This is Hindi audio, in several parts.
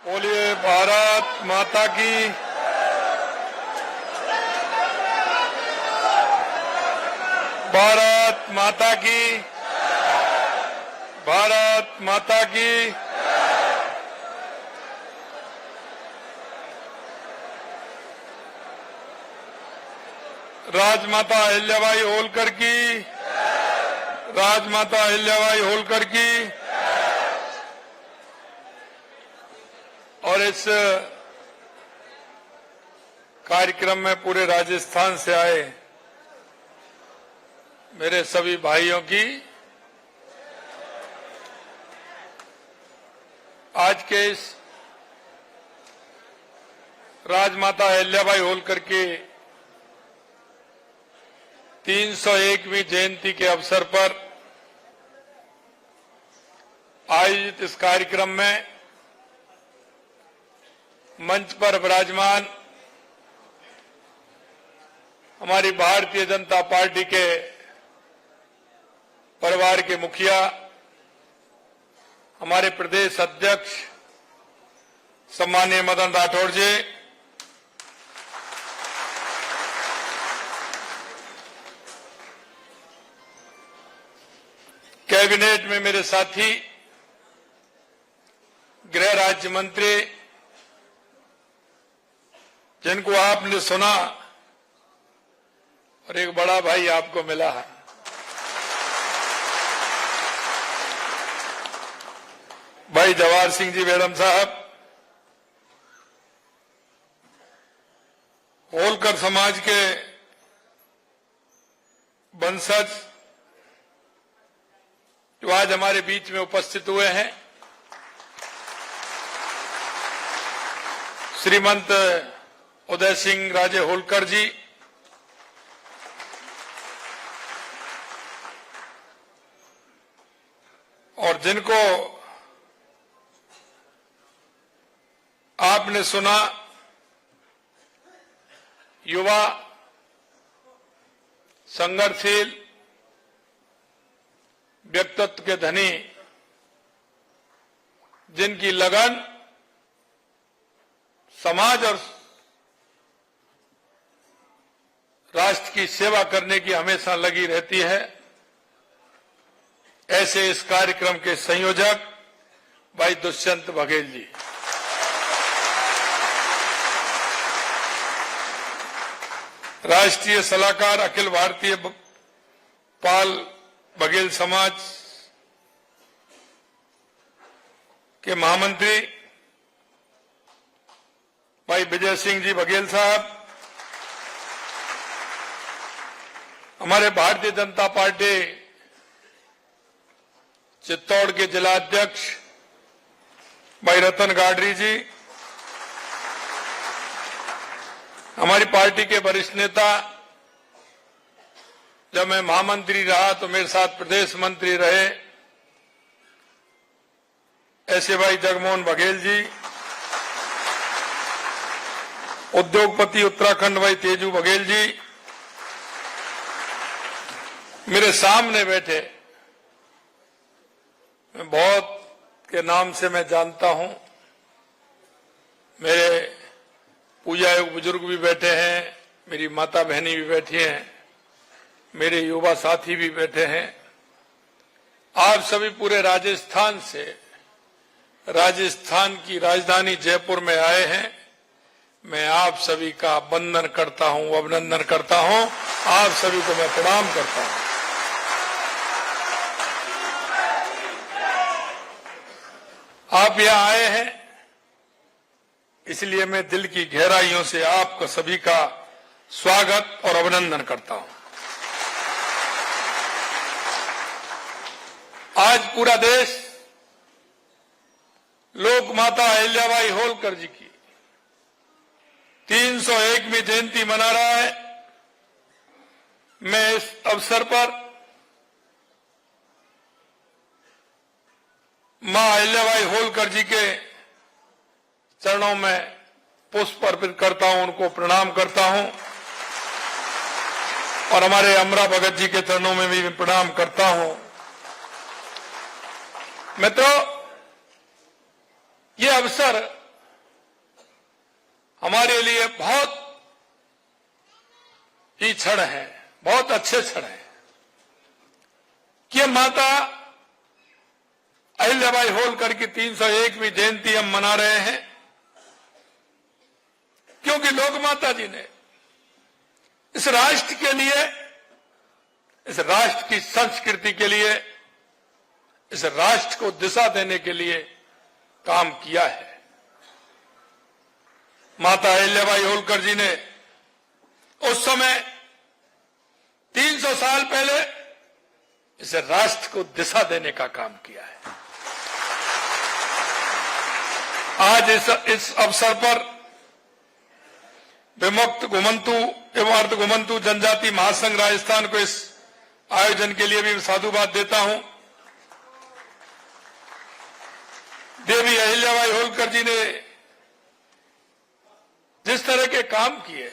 बोलिए भारत माता की। भारत माता की। भारत माता की। राजमाता अहिल्याबाई होलकर की। राजमाता अहिल्याबाई होलकर की। और इस कार्यक्रम में पूरे राजस्थान से आए मेरे सभी भाइयों की आज के इस राजमाता अहिल्याबाई होलकर के 301वीं जयंती के अवसर पर आयोजित इस कार्यक्रम में मंच पर विराजमान हमारी भारतीय जनता पार्टी के परिवार के मुखिया, हमारे प्रदेश अध्यक्ष सम्माननीय मदन राठौड़ जी, कैबिनेट में मेरे साथी गृह राज्य मंत्री जिनको आपने सुना और एक बड़ा भाई आपको मिला है, भाई जवाहर सिंह जी मैडम साहब, होलकर समाज के वंशज जो आज हमारे बीच में उपस्थित हुए हैं, श्रीमंत उदय सिंह राजे होलकर जी, और जिनको आपने सुना, युवा संघर्षशील व्यक्तित्व के धनी, जिनकी लगन समाज और राष्ट्र की सेवा करने की हमेशा लगी रहती है, ऐसे इस कार्यक्रम के संयोजक भाई दुष्यंत बघेल जी, राष्ट्रीय सलाहकार अखिल भारतीय पाल बघेल समाज के महामंत्री भाई विजय सिंह जी बघेल साहब, हमारे भारतीय जनता पार्टी चित्तौड़ के जिला अध्यक्ष भाई रतन गाडरी जी, हमारी पार्टी के वरिष्ठ नेता, जब मैं महामंत्री रहा तो मेरे साथ प्रदेश मंत्री रहे ऐसे भाई जगमोहन बघेल जी, उद्योगपति उत्तराखंड भाई तेजू बघेल जी, मेरे सामने बैठे, मैं बहुत के नाम से मैं जानता हूं, मेरे पूजा योग बुजुर्ग भी बैठे हैं, मेरी माता बहनी भी बैठी हैं, मेरे युवा साथी भी बैठे हैं, आप सभी पूरे राजस्थान से, राजस्थान की राजधानी जयपुर में आए हैं। मैं आप सभी का वंदन करता हूं, अभिनंदन करता हूं, आप सभी को मैं प्रणाम करता हूं। आप यहां आए हैं इसलिए मैं दिल की गहराइयों से आपका सभी का स्वागत और अभिनंदन करता हूं। आज पूरा देश लोक माता अहिल्याबाई होलकर जी की 301वीं जयंती मना रहा है। मैं इस अवसर पर मां अहिल्याबाई होलकर जी के चरणों में पुष्प अर्पित करता हूं, उनको प्रणाम करता हूं, और हमारे अमरा भगत जी के चरणों में भी प्रणाम करता हूं। मित्रों, ये अवसर हमारे लिए बहुत ही क्षण है, बहुत अच्छे क्षण है कि माता अहिल्याबाई होलकर की 301वीं जयंती हम मना रहे हैं, क्योंकि लोक माता जी ने इस राष्ट्र के लिए, इस राष्ट्र की संस्कृति के लिए, इस राष्ट्र को दिशा देने के लिए काम किया है। माता अहिल्याबाई होलकर जी ने उस समय 300 साल पहले इस राष्ट्र को दिशा देने का काम किया है। आज इस अवसर पर विमुक्त घुमंतु एवं अर्ध घुमंतु जनजाति महासंघ राजस्थान को इस आयोजन के लिए भी साधुवाद देता हूं। देवी अहिल्याबाई होलकर जी ने जिस तरह के काम किए,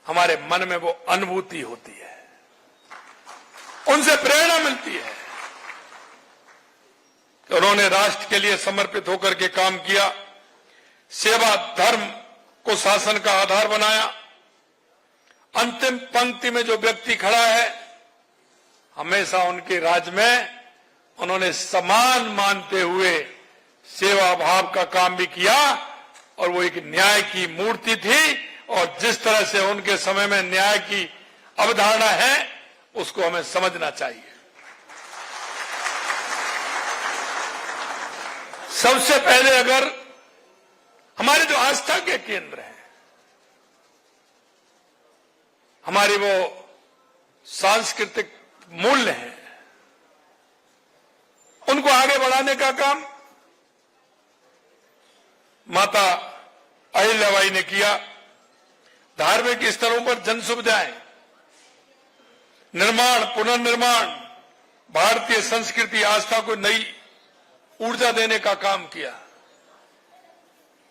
हमारे मन में वो अनुभूति होती है, उनसे प्रेरणा मिलती है कि उन्होंने राष्ट्र के लिए समर्पित होकर के काम किया, सेवा धर्म को शासन का आधार बनाया। अंतिम पंक्ति में जो व्यक्ति खड़ा है, हमेशा उनके राज में उन्होंने सम्मान मानते हुए सेवा भाव का काम भी किया, और वो एक न्याय की मूर्ति थी। और जिस तरह से उनके समय में न्याय की अवधारणा है, उसको हमें समझना चाहिए। सबसे पहले अगर हमारे जो आस्था के केंद्र हैं, हमारी वो सांस्कृतिक मूल्य हैं, उनको आगे बढ़ाने का काम माता अहिल्याबाई ने किया। धार्मिक स्थलों पर जन सुविधाएं, निर्माण, पुनर्निर्माण, भारतीय संस्कृति आस्था को नई ऊर्जा देने का काम किया।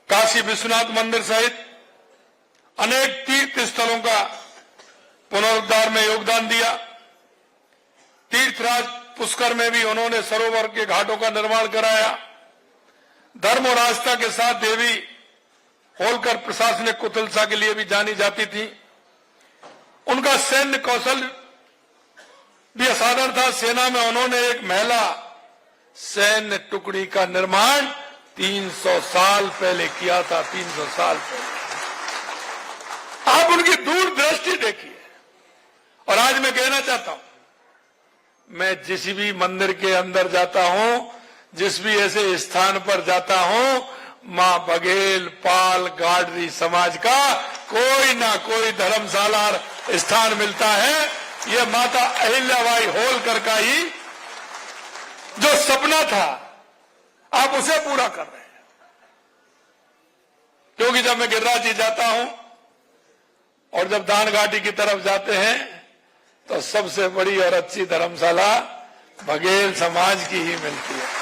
काशी विश्वनाथ मंदिर सहित अनेक तीर्थ स्थलों का पुनरुद्धार में योगदान दिया। तीर्थराज पुष्कर में भी उन्होंने सरोवर के घाटों का निर्माण कराया। धर्म और आस्था के साथ देवी होलकर प्रशासनिक कुशलता के लिए भी जानी जाती थी। उनका सैन्य कौशल भी असाधारण था। सेना में उन्होंने एक महिला सैन्य टुकड़ी का निर्माण 300 साल पहले किया था। 300 साल पहले आप उनकी दूरदृष्टि देखिए। और आज मैं कहना चाहता हूं, मैं जिस भी मंदिर के अंदर जाता हूं, जिस भी ऐसे स्थान पर जाता हूं, मां बघेल पाल गाडरी समाज का कोई ना कोई धर्मशाला स्थान मिलता है। ये माता अहिल्याबाई होलकर का ही जो सपना था, आप उसे पूरा कर रहे हैं। क्योंकि जब मैं गिरिराज जी जाता हूं और जब दान घाटी की तरफ जाते हैं, तो सबसे बड़ी और अच्छी धर्मशाला बघेल समाज की ही मिलती है।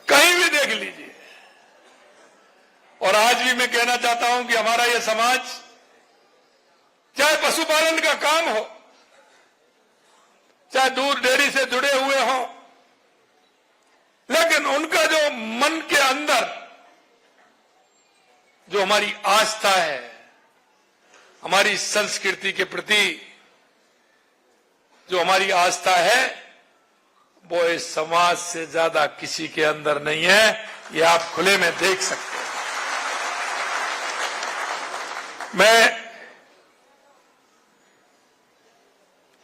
कहीं भी देख लीजिए। और आज भी मैं कहना चाहता हूं कि हमारा यह समाज, चाहे पशुपालन का काम हो, चाहे दूध डेयरी से जुड़े हुए हों, लेकिन उनका जो मन के अंदर जो हमारी आस्था है, हमारी संस्कृति के प्रति जो हमारी आस्था है, वो इस समाज से ज्यादा किसी के अंदर नहीं है। ये आप खुले में देख सकते हैं। मैं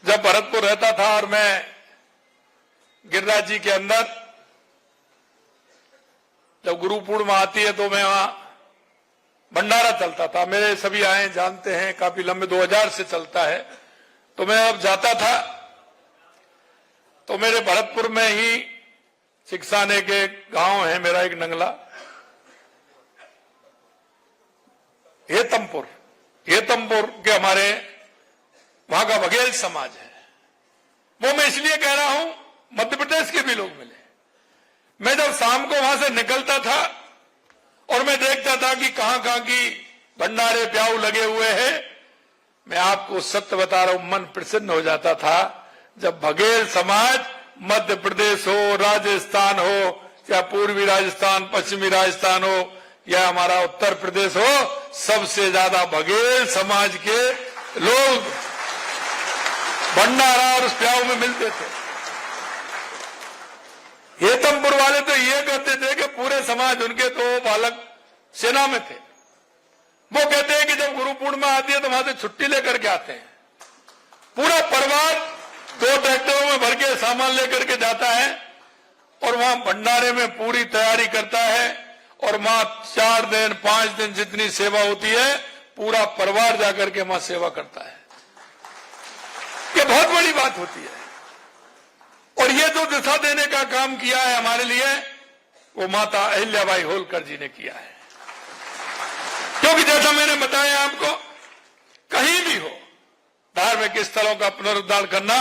जब भरतपुर रहता था और मैं गिरिराज जी के अंदर जब गुरु पूर्णिमा आती है तो मैं वहां भंडारा चलता था। मेरे सभी आए जानते हैं, काफी लंबे 2000 से चलता है। तो मैं अब जाता था तो मेरे भरतपुर में ही सिकसाने के गांव है मेरा एक नंगला, हेतमपुर के हमारे वहां का बघेल समाज है। वो मैं इसलिए कह रहा हूं, मध्य प्रदेश के भी लोग मिले। मैं जब शाम को वहां से निकलता था और मैं देखता था कि कहां कहां की भंडारे प्याऊ लगे हुए हैं, मैं आपको सत्य बता रहा हूं, मन प्रसन्न हो जाता था जब बघेल समाज मध्य प्रदेश हो, राजस्थान हो, या पूर्वी राजस्थान, पश्चिमी राजस्थान हो, या हमारा उत्तर प्रदेश हो, सबसे ज्यादा बघेल समाज के लोग भंडारा और उस प्याऊ में मिलते थे। हेतमपुर वाले तो ये कहते थे कि पूरे समाज उनके तो बालक सेना में थे। वो कहते हैं कि जब गुरु पूर्णिमा आती है तो वहां से छुट्टी लेकर के आते हैं। पूरा परिवार 2 ट्रैक्टरों में भर के सामान लेकर के जाता है और वहां भंडारे में पूरी तैयारी करता है और वहां 4 दिन 5 दिन जितनी सेवा होती है पूरा परिवार जाकर के वहां सेवा करता है। ये बहुत बड़ी बात होती है। और ये जो दिशा देने का काम किया है हमारे लिए, वो माता अहिल्याबाई होलकर जी ने किया है। क्योंकि जैसा मैंने बताया आपको, कहीं भी हो धार्मिक स्थलों का पुनरुद्धार करना,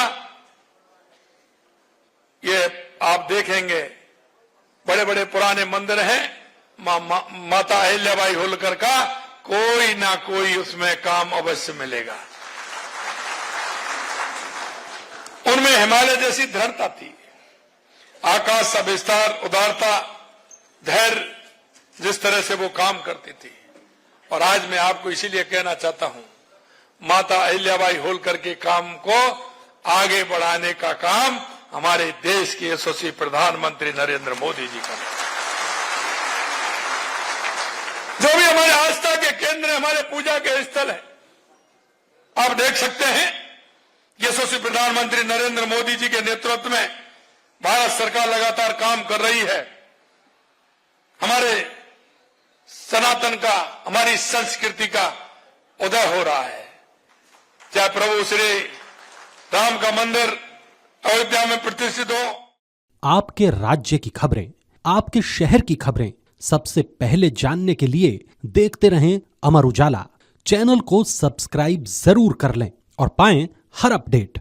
ये आप देखेंगे बड़े बड़े पुराने मंदिर हैं, माता अहिल्याबाई होलकर का कोई ना कोई उसमें काम अवश्य मिलेगा। उनमें हिमालय जैसी दृढ़ता थी, आकाश सा विस्तार, उदारता, धैर्य, जिस तरह से वो काम करती थी। और आज मैं आपको इसीलिए कहना चाहता हूं, माता अहिल्याबाई होलकर के काम को आगे बढ़ाने का काम हमारे देश के यशस्वी प्रधानमंत्री नरेंद्र मोदी जी का। जो भी हमारे आस्था के केंद्र, हमारे पूजा के स्थल है, आप देख सकते हैं यशस्वी प्रधानमंत्री नरेंद्र मोदी जी के नेतृत्व में भारत सरकार लगातार काम कर रही है। हमारे सनातन का, हमारी संस्कृति का उदय हो रहा है। चाहे प्रभु श्री राम का मंदिर अयोध्या में प्रतिष्ठित हो। आपके राज्य की खबरें, आपके शहर की खबरें सबसे पहले जानने के लिए देखते रहें अमर उजाला। चैनल को सब्सक्राइब जरूर कर लें और पाएं हर अपडेट।